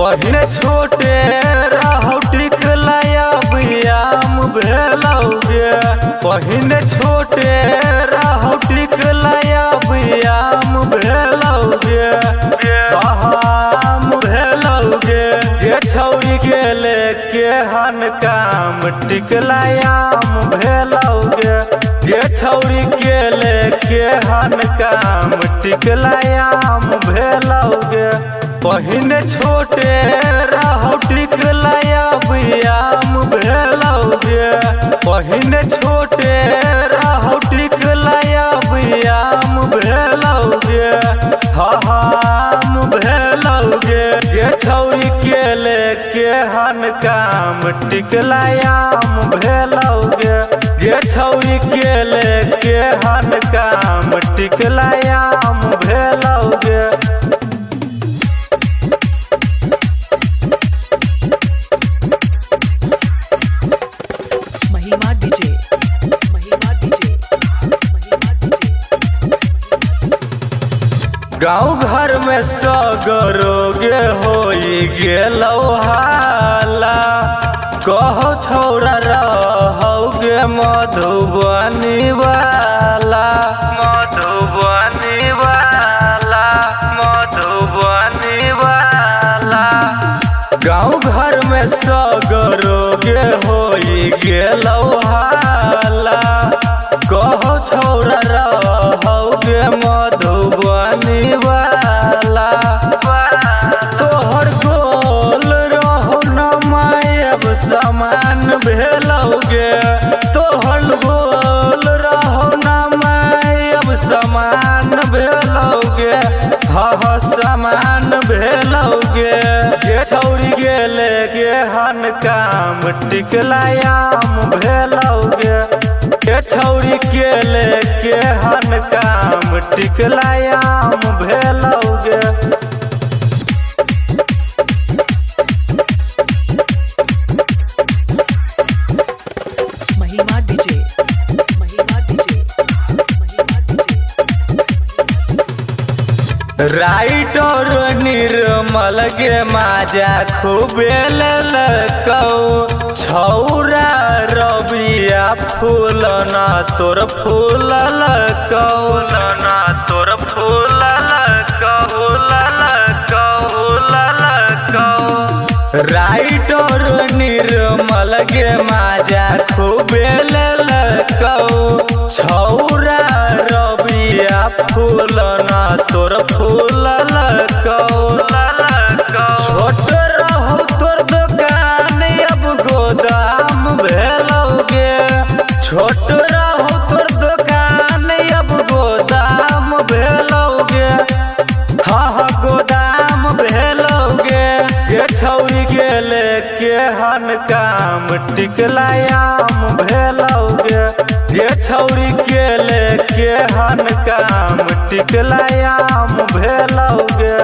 पहले छोटे रहो टिकलाया बियाम भेलौगे। पहले छोटे रहो टिकलाया बियाम भेलौगे। बहाम भेलौगे ये छौरी के लेके हन काम टिकलायाम भेलौगे। ये छौरी के लेके हन काम टिकलायाम भेलौगे। पहले छोटे रहो टिकलाया बियाम भेलौगे। पहले छोटे रहो टिकलाया बियाम भेलौगे। हम भेलौगे ये छौरी के लेके हन काम टिकलायाम भेलौगे। ये छौरी के लेके हन काम टिकलायाम भेलौगे। गाँव घर में सगरोगे होई गेलौ हाला। कहो छौरा रहोगे मधुबनी वाला। मधुबनी वाला मधुबनी वाला। गाँव घर में सगरोगे होई गेलौ हाला। कहो छौरा रहोगे मधुबनी वाला। तोहर गोल रहो न मायब समान भेलौगे। तोहर गोल रहो न मायब समान भेलौगे। हाँ समान भेलौगे ये छौरी गेले गे हन काम टिकलायाम भेलौगे। ये छौरी के लेके हन काम टिकलायाम भेलौगे। राइटर निर्मल गे माजा खूबे ललकौ। छौरा रबिया फूल ना तोर फूल ललकौ। ना तोर फूल ललकौ ललकौ। राइटर निर्मल गे माजा खूबे ललकौ। छौरा रबिया फूल ना तोर फूल ललकौ। छोट रहो तोर दुकान अब गोदाम भेलौगे। छोट रहो तोर दुकान अब गोदाम भेलौगे। हाँ गोदाम भेलौगे ये छौरी के लेके हन काम टिकलायाम भेलौगे। ये छौरी के लेके हन काम टिकलायाम भेलौगे।